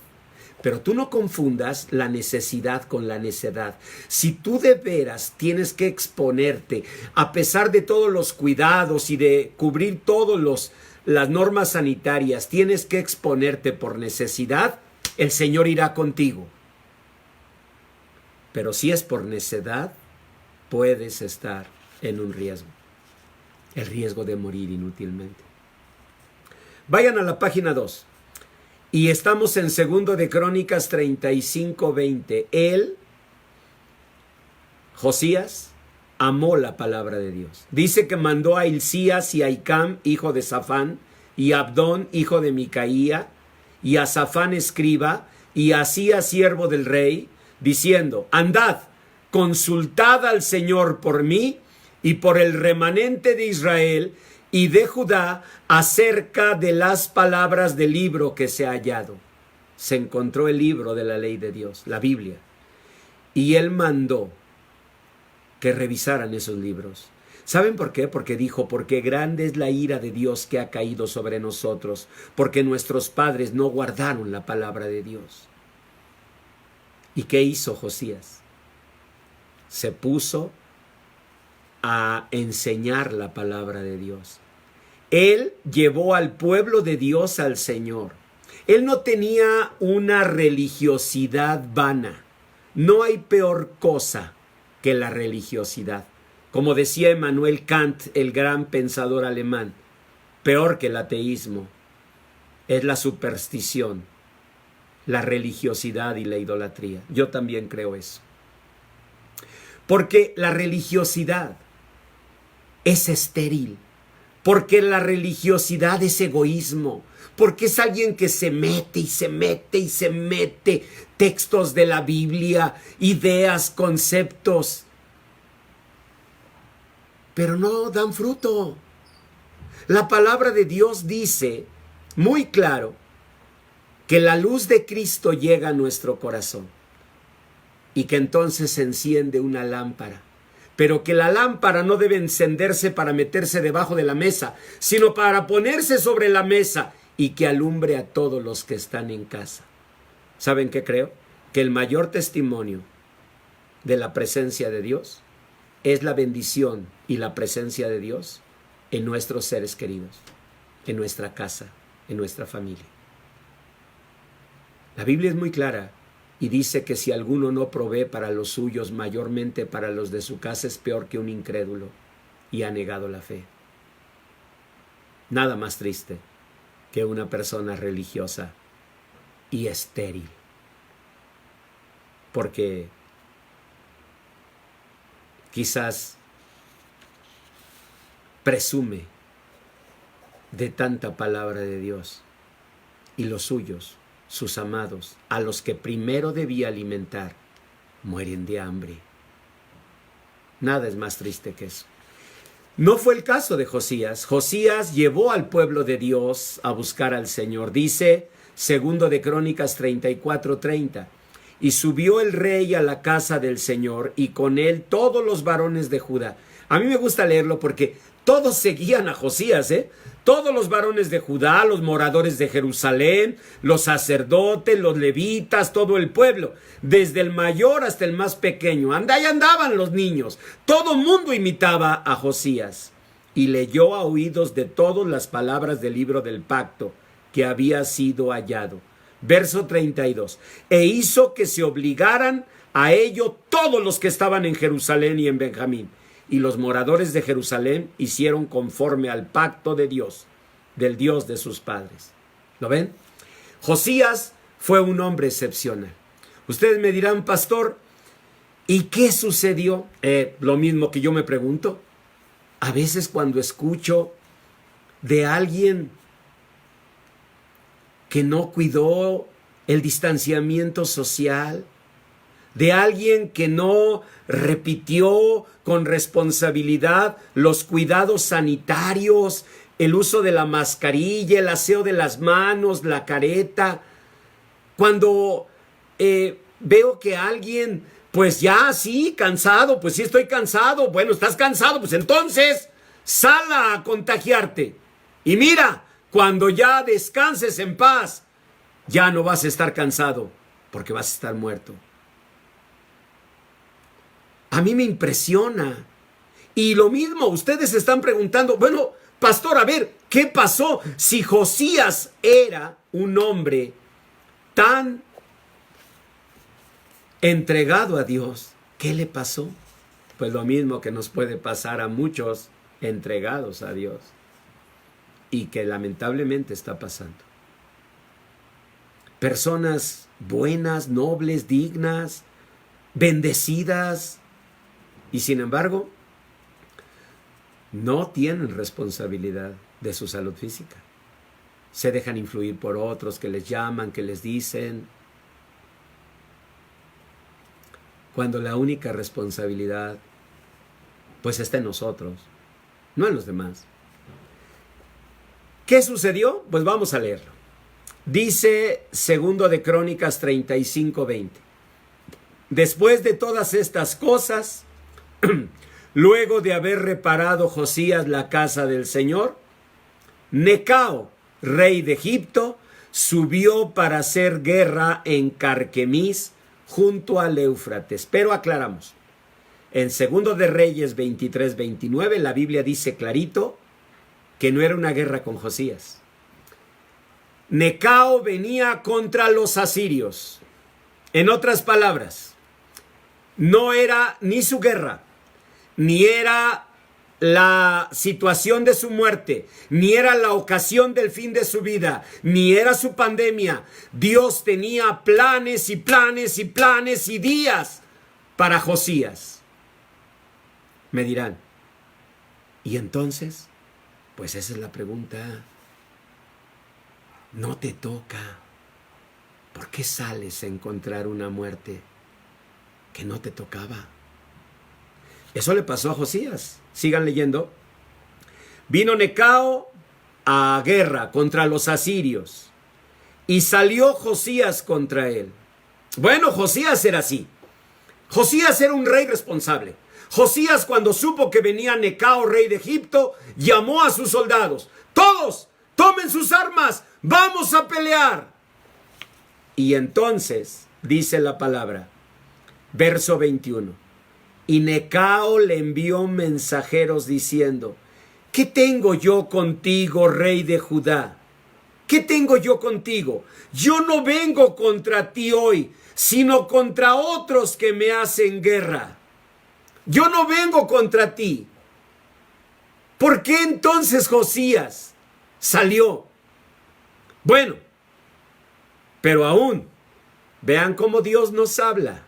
S1: Pero tú no confundas la necesidad con la necedad. Si tú de veras tienes que exponerte, a pesar de todos los cuidados y de cubrir todas las normas sanitarias, tienes que exponerte por necesidad, el Señor irá contigo. Pero si es por necedad, puedes estar en un riesgo. El riesgo de morir inútilmente. Vayan a la página 2. Y estamos en 2 de Crónicas 35:20. Él, Josías, amó la palabra de Dios. Dice que mandó a Hilcías y a Hicam, hijo de Safán, y a Abdón, hijo de Micaía, y a Safán, escriba, y a Asías, siervo del rey, diciendo, andad, consultad al Señor por mí y por el remanente de Israel y de Judá acerca de las palabras del libro que se ha hallado. Se encontró el libro de la ley de Dios, la Biblia. Y él mandó que revisaran esos libros. ¿Saben por qué? Porque dijo, porque grande es la ira de Dios que ha caído sobre nosotros, porque nuestros padres no guardaron la palabra de Dios. ¿Y qué hizo Josías? Se puso a enseñar la palabra de Dios. Él llevó al pueblo de Dios al Señor. Él no tenía una religiosidad vana. No hay peor cosa que la religiosidad. Como decía Immanuel Kant, el gran pensador alemán, peor que el ateísmo es la superstición, la religiosidad y la idolatría. Yo también creo eso. Porque la religiosidad es estéril, porque la religiosidad es egoísmo, porque es alguien que se mete y se mete y se mete textos de la Biblia, ideas, conceptos, pero no dan fruto. La palabra de Dios dice muy claro que la luz de Cristo llega a nuestro corazón y que entonces se enciende una lámpara, pero que la lámpara no debe encenderse para meterse debajo de la mesa, sino para ponerse sobre la mesa y que alumbre a todos los que están en casa. ¿Saben qué creo? Que el mayor testimonio de la presencia de Dios es la bendición y la presencia de Dios en nuestros seres queridos, en nuestra casa, en nuestra familia. La Biblia es muy clara y dice que si alguno no provee para los suyos, mayormente para los de su casa, es peor que un incrédulo y ha negado la fe. Nada más triste que una persona religiosa y estéril, porque quizás presume de tanta palabra de Dios y los suyos, sus amados, a los que primero debía alimentar, mueren de hambre. Nada es más triste que eso. No fue el caso de Josías. Josías llevó al pueblo de Dios a buscar al Señor. Dice, segundo de Crónicas 34:30. Y subió el rey a la casa del Señor y con él todos los varones de Judá. A mí me gusta leerlo porque todos seguían a Josías, Todos los varones de Judá, los moradores de Jerusalén, los sacerdotes, los levitas, todo el pueblo, desde el mayor hasta el más pequeño. Ahí andaban los niños. Todo mundo imitaba a Josías. Y leyó a oídos de todos las palabras del libro del pacto que había sido hallado. Verso 32. E hizo que se obligaran a ello todos los que estaban en Jerusalén y en Benjamín. Y los moradores de Jerusalén hicieron conforme al pacto de Dios, del Dios de sus padres. ¿Lo ven? Josías fue un hombre excepcional. Ustedes me dirán, pastor, ¿y qué sucedió? Lo mismo que yo me pregunto. A veces cuando escucho de alguien que no cuidó el distanciamiento social, de alguien que no repitió con responsabilidad los cuidados sanitarios, el uso de la mascarilla, el aseo de las manos, la careta. Cuando veo que alguien, pues ya sí, cansado, pues sí estoy cansado. Bueno, estás cansado, pues entonces sal a contagiarte. Y mira, cuando ya descanses en paz, ya no vas a estar cansado, porque vas a estar muerto. A mí me impresiona. Y lo mismo, ustedes están preguntando, bueno, pastor, a ver, ¿qué pasó? Si Josías era un hombre tan entregado a Dios, ¿qué le pasó? Pues lo mismo que nos puede pasar a muchos entregados a Dios y que lamentablemente está pasando. Personas buenas, nobles, dignas, bendecidas, y sin embargo, no tienen responsabilidad de su salud física. Se dejan influir por otros que les llaman, que les dicen, cuando la única responsabilidad pues está en nosotros, no en los demás. ¿Qué sucedió? Pues vamos a leerlo. Dice segundo de Crónicas 35:20. Después de todas estas cosas, luego de haber reparado Josías la casa del Señor, Necao, rey de Egipto, subió para hacer guerra en Carquemis, junto al Éufrates. Pero aclaramos, en 2 de Reyes 23-29, la Biblia dice clarito que no era una guerra con Josías. Necao venía contra los asirios. En otras palabras, no era ni su guerra, ni era la situación de su muerte, ni era la ocasión del fin de su vida, ni era su pandemia. Dios tenía planes y planes y planes y días para Josías. Me dirán, ¿y entonces? Pues esa es la pregunta. No te toca. ¿Por qué sales a encontrar una muerte que no te tocaba? Eso le pasó a Josías. Sigan leyendo. Vino Necao a guerra contra los asirios y salió Josías contra él. Bueno, Josías era así. Josías era un rey responsable. Josías, cuando supo que venía Necao, rey de Egipto, llamó a sus soldados. Todos, tomen sus armas, vamos a pelear. Y entonces, dice la palabra, verso 21, y Necao le envió mensajeros diciendo, ¿qué tengo yo contigo, rey de Judá? ¿Qué tengo yo contigo? Yo no vengo contra ti hoy, sino contra otros que me hacen guerra. Yo no vengo contra ti. ¿Por qué entonces Josías salió? Bueno, pero aún, vean cómo Dios nos habla.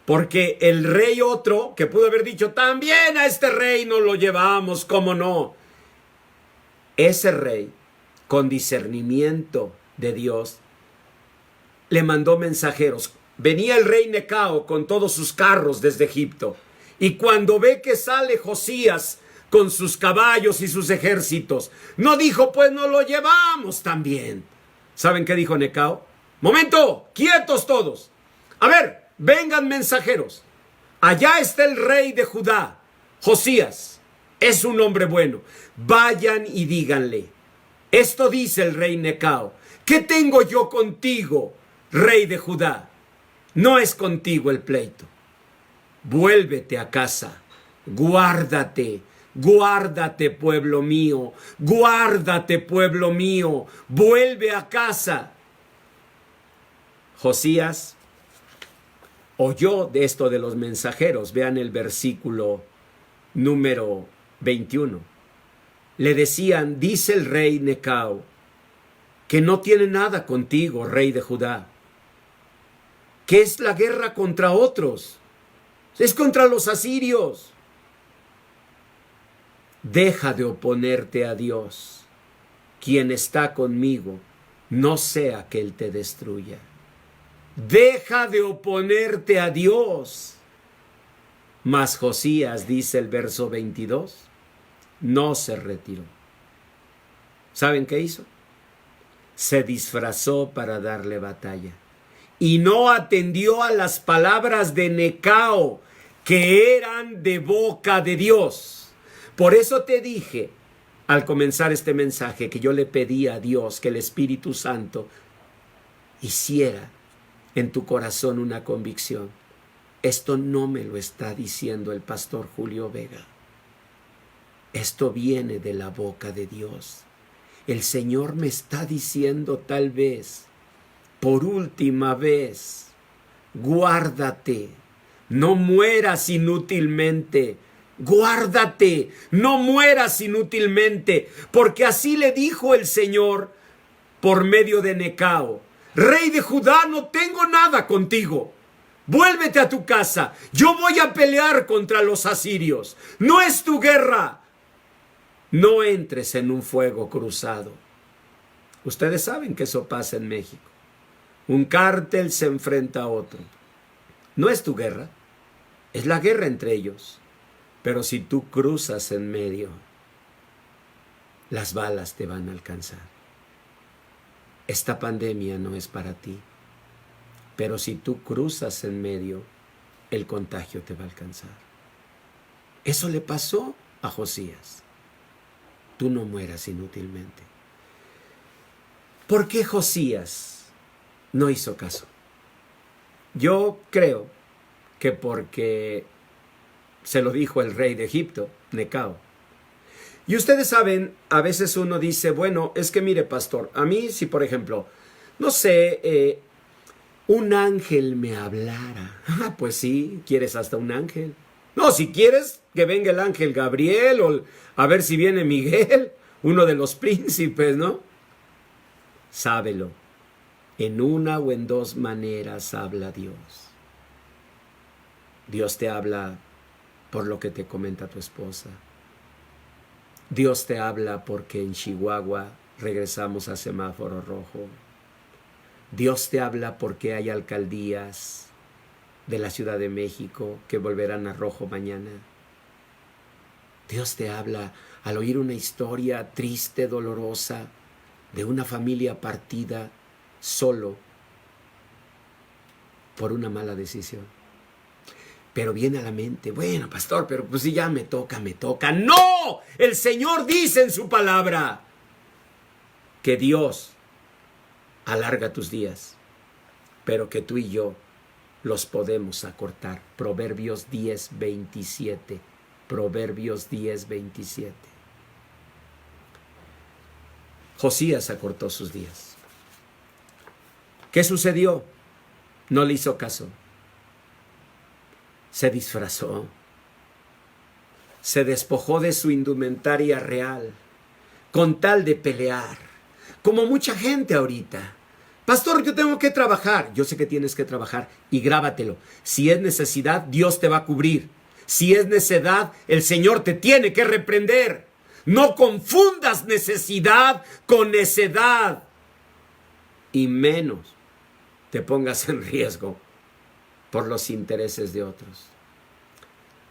S1: Porque el rey otro, que pudo haber dicho, también a este rey nos lo llevamos, ¿cómo no? Ese rey, con discernimiento de Dios, le mandó mensajeros. Venía el rey Necao con todos sus carros desde Egipto. Y cuando ve que sale Josías con sus caballos y sus ejércitos, no dijo, pues nos lo llevamos también. ¿Saben qué dijo Necao? ¡Momento! ¡Quietos todos! A ver, vengan mensajeros. Allá está el rey de Judá, Josías. Es un hombre bueno. Vayan y díganle. Esto dice el rey Necao. ¿Qué tengo yo contigo, rey de Judá? No es contigo el pleito. Vuélvete a casa. Guárdate. Guárdate, pueblo mío. Guárdate, pueblo mío. Vuelve a casa. Josías oyó de esto de los mensajeros. Vean el versículo número 21. Le decían, dice el rey Necao, que no tiene nada contigo, rey de Judá. Que es la guerra contra otros. Es contra los asirios. Deja de oponerte a Dios. Quien está conmigo, no sea que Él te destruya. Deja de oponerte a Dios. Mas Josías, dice el verso 22, no se retiró. ¿Saben qué hizo? Se disfrazó para darle batalla. Y no atendió a las palabras de Necao, que eran de boca de Dios. Por eso te dije, al comenzar este mensaje, que yo le pedí a Dios que el Espíritu Santo hiciera en tu corazón una convicción. Esto no me lo está diciendo el pastor Julio Vega. Esto viene de la boca de Dios. El Señor me está diciendo tal vez, por última vez, guárdate, no mueras inútilmente, guárdate, no mueras inútilmente, porque así le dijo el Señor por medio de Necao, rey de Judá, no tengo nada contigo, vuélvete a tu casa, yo voy a pelear contra los asirios, no es tu guerra, no entres en un fuego cruzado. Ustedes saben que eso pasa en México. Un cártel se enfrenta a otro. No es tu guerra, es la guerra entre ellos. Pero si tú cruzas en medio, las balas te van a alcanzar. Esta pandemia no es para ti, Pero si tú cruzas en medio, el contagio te va a alcanzar. Eso le pasó a Josías. Tú no mueras inútilmente. ¿Por qué Josías no hizo caso? Yo creo que porque se lo dijo el rey de Egipto, Necao. Y ustedes saben, a veces uno dice, bueno, es que mire, pastor, a mí si por ejemplo, no sé, un ángel me hablara. Ah, pues sí, quieres hasta un ángel. No, si quieres que venga el ángel Gabriel o a ver si viene Miguel, uno de los príncipes, ¿no? Sábelo. En una o en dos maneras habla Dios. Dios te habla por lo que te comenta tu esposa. Dios te habla porque en Chihuahua regresamos a semáforo rojo. Dios te habla porque hay alcaldías de la Ciudad de México que volverán a rojo mañana. Dios te habla al oír una historia triste, dolorosa, de una familia partida solo por una mala decisión. Pero viene a la mente, bueno, pastor, pero pues si ya me toca. ¡No! El Señor dice en su palabra que Dios alarga tus días, pero que tú y yo los podemos acortar. Proverbios 10:27. Proverbios 10:27. Josías acortó sus días. ¿Qué sucedió? No le hizo caso. Se disfrazó. Se despojó de su indumentaria real con tal de pelear. Como mucha gente ahorita. Pastor, yo tengo que trabajar. Yo sé que tienes que trabajar y grábatelo. Si es necesidad, Dios te va a cubrir. Si es necedad, el Señor te tiene que reprender. No confundas necesidad con necedad. Y menos te pongas en riesgo por los intereses de otros.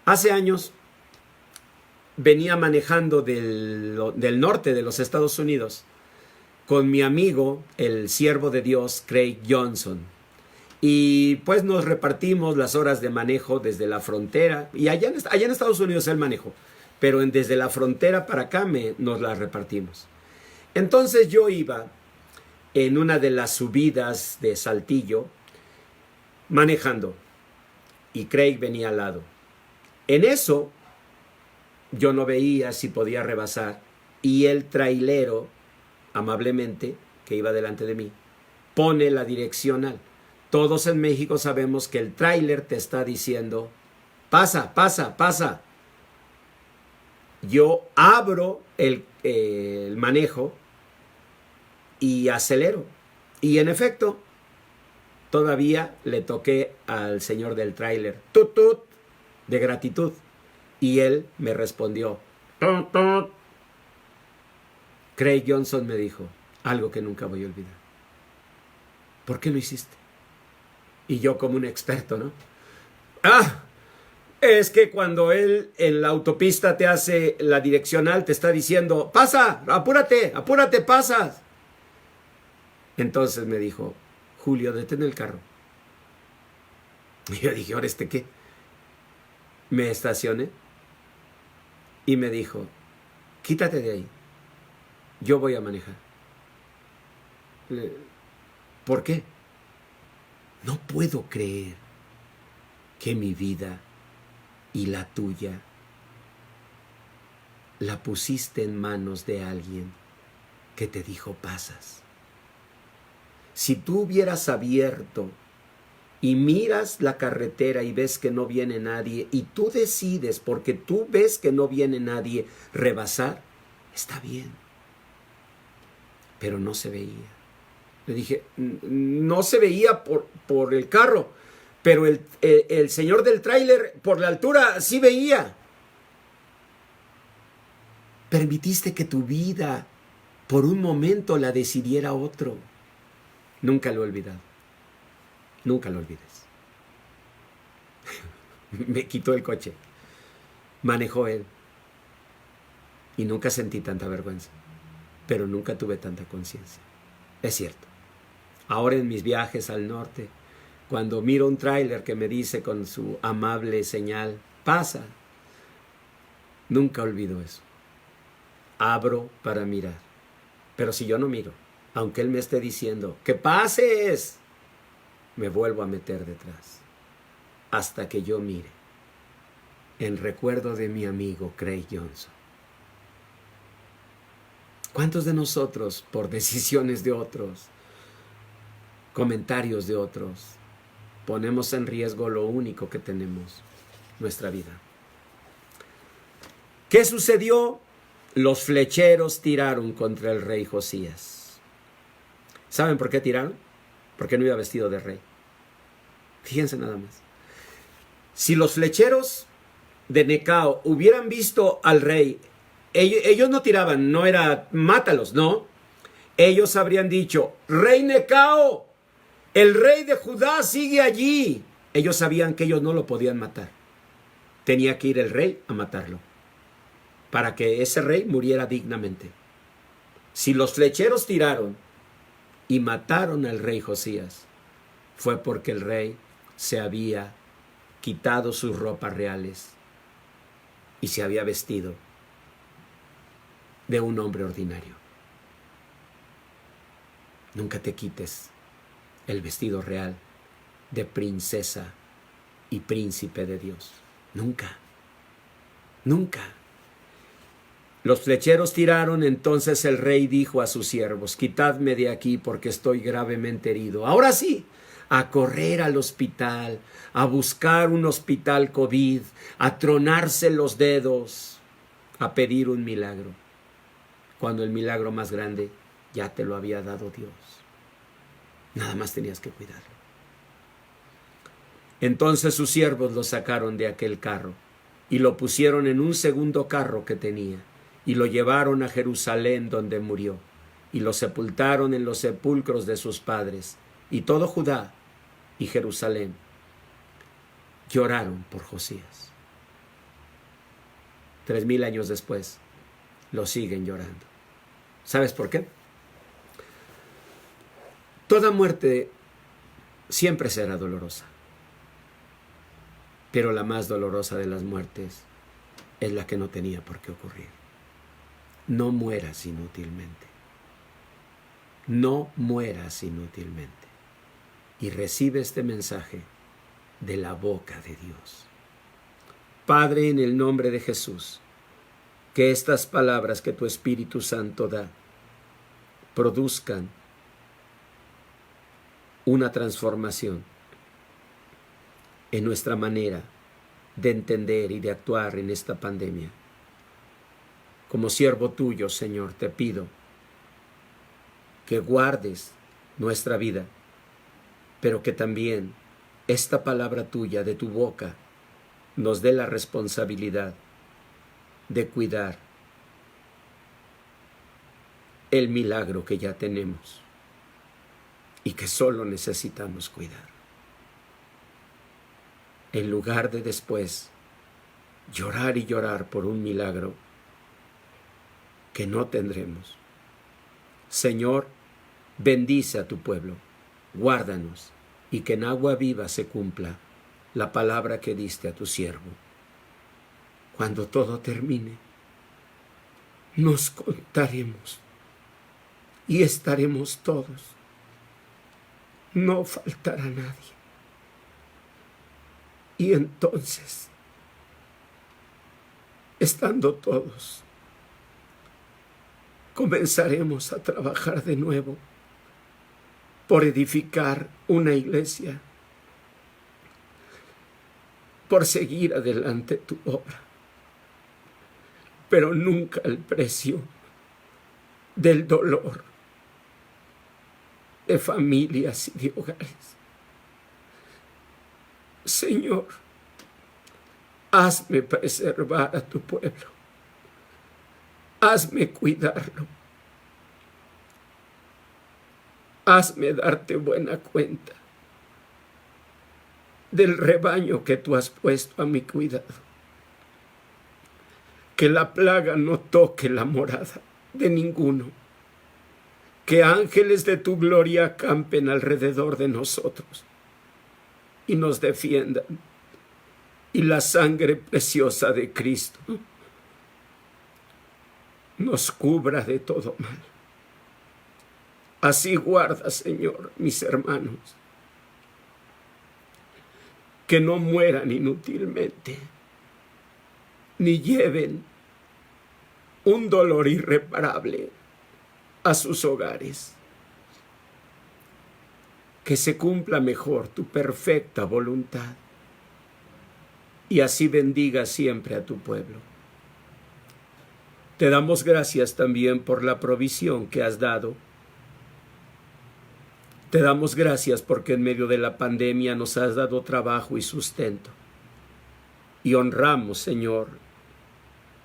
S1: Hace años venía manejando del norte de los Estados Unidos con mi amigo, el siervo de Dios, Craig Johnson. Y pues nos repartimos las horas de manejo desde la frontera. Y allá en Estados Unidos él manejó, pero desde la frontera para acá nos las repartimos. Entonces yo iba en una de las subidas de Saltillo manejando y Craig venía al lado. En eso yo no veía si podía rebasar y el trailero amablemente que iba delante de mí pone la direccional. Todos en México sabemos que el tráiler te está diciendo pasa, pasa, pasa. Yo abro el manejo y acelero. Y en efecto, todavía le toqué al señor del tráiler, tut, tut, de gratitud. Y él me respondió, tut, tut. Craig Johnson me dijo algo que nunca voy a olvidar. ¿Por qué lo hiciste? Y yo como un experto, ¿no? Es que cuando él en la autopista te hace la direccional, te está diciendo, pasa, apúrate, apúrate, pasas. Entonces me dijo, Julio, detén el carro. Y yo dije, ¿ahora qué? Me estacioné y me dijo, quítate de ahí, yo voy a manejar. ¿Por qué? No puedo creer que mi vida y la tuya la pusiste en manos de alguien que te dijo pasas. Si tú hubieras abierto y miras la carretera y ves que no viene nadie y tú decides porque tú ves que no viene nadie rebasar, está bien. Pero no se veía. Le dije, no se veía por el carro, pero el señor del tráiler por la altura sí veía. Permitiste que tu vida por un momento la decidiera otro. Nunca lo he olvidado. Nunca lo olvides. Me quitó el coche. Manejó él. Y nunca sentí tanta vergüenza. Pero nunca tuve tanta conciencia. Es cierto. Ahora en mis viajes al norte, Cuando miro un tráiler que me dice con su amable señal, pasa. Nunca olvido eso. Abro para mirar. Pero si yo no miro, aunque él me esté diciendo, ¡que pases!, me vuelvo a meter detrás. Hasta que yo mire. En recuerdo de mi amigo Craig Johnson. ¿Cuántos de nosotros, por decisiones de otros, comentarios de otros, ponemos en riesgo lo único que tenemos, nuestra vida? ¿Qué sucedió? Los flecheros tiraron contra el rey Josías. ¿Saben por qué tiraron? Porque no iba vestido de rey. Fíjense nada más. Si los flecheros de Necao hubieran visto al rey, ellos no tiraban, no era mátalos, no. Ellos habrían dicho, rey Necao, el rey de Judá sigue allí. Ellos sabían que ellos no lo podían matar. Tenía que ir el rey a matarlo, para que ese rey muriera dignamente. Si los flecheros tiraron y mataron al rey Josías, fue porque el rey se había quitado sus ropas reales y se había vestido de un hombre ordinario. Nunca te quites el vestido real de princesa y príncipe de Dios. Nunca. Nunca. Los flecheros tiraron, entonces el rey dijo a sus siervos, quitadme de aquí porque estoy gravemente herido. Ahora sí, a correr al hospital, a buscar un hospital COVID, a tronarse los dedos, a pedir un milagro, cuando el milagro más grande ya te lo había dado Dios. Nada más tenías que cuidarlo. Entonces sus siervos lo sacaron de aquel carro y lo pusieron en un segundo carro que tenía y lo llevaron a Jerusalén, donde murió, y lo sepultaron en los sepulcros de sus padres, y todo Judá y Jerusalén lloraron por Josías. 3000 años después lo siguen llorando. ¿Sabes por qué? Toda muerte siempre será dolorosa, pero la más dolorosa de las muertes es la que no tenía por qué ocurrir. No mueras inútilmente. No mueras inútilmente. Y recibe este mensaje de la boca de Dios. Padre, en el nombre de Jesús, que estas palabras que tu Espíritu Santo da produzcan una transformación en nuestra manera de entender y de actuar en esta pandemia. Como siervo tuyo, Señor, te pido que guardes nuestra vida, pero que también esta palabra tuya de tu boca nos dé la responsabilidad de cuidar el milagro que ya tenemos y que solo necesitamos cuidar. En lugar de después llorar y llorar por un milagro que no tendremos. Señor, bendice a tu pueblo, guárdanos, y que en agua viva se cumpla la palabra que diste a tu siervo. Cuando todo termine, nos contaremos y estaremos todos. No faltará nadie. Y entonces, estando todos, comenzaremos a trabajar de nuevo por edificar una iglesia, por seguir adelante tu obra, pero nunca al precio del dolor de familias y de hogares. Señor, hazme preservar a tu pueblo, hazme cuidarlo, hazme darte buena cuenta del rebaño que tú has puesto a mi cuidado. Que la plaga no toque la morada de ninguno. Que ángeles de tu gloria acampen alrededor de nosotros. y nos defiendan, y la sangre preciosa de Cristo nos cubra de todo mal. Así guarda, Señor, mis hermanos, que no mueran inútilmente, ni lleven un dolor irreparable a sus hogares. Que se cumpla mejor tu perfecta voluntad, y así bendiga siempre a tu pueblo. Te damos gracias también por la provisión que has dado. Te damos gracias porque en medio de la pandemia nos has dado trabajo y sustento. Y honramos, Señor,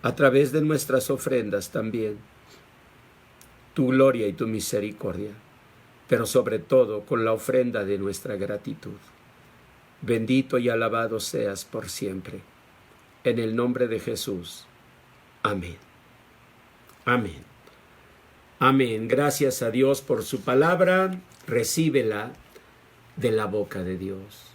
S1: a través de nuestras ofrendas también, tu gloria y tu misericordia, pero sobre todo con la ofrenda de nuestra gratitud. Bendito y alabado seas por siempre. En el nombre de Jesús. Amén. Amén. Amén. Gracias a Dios por su palabra. Recíbela de la boca de Dios.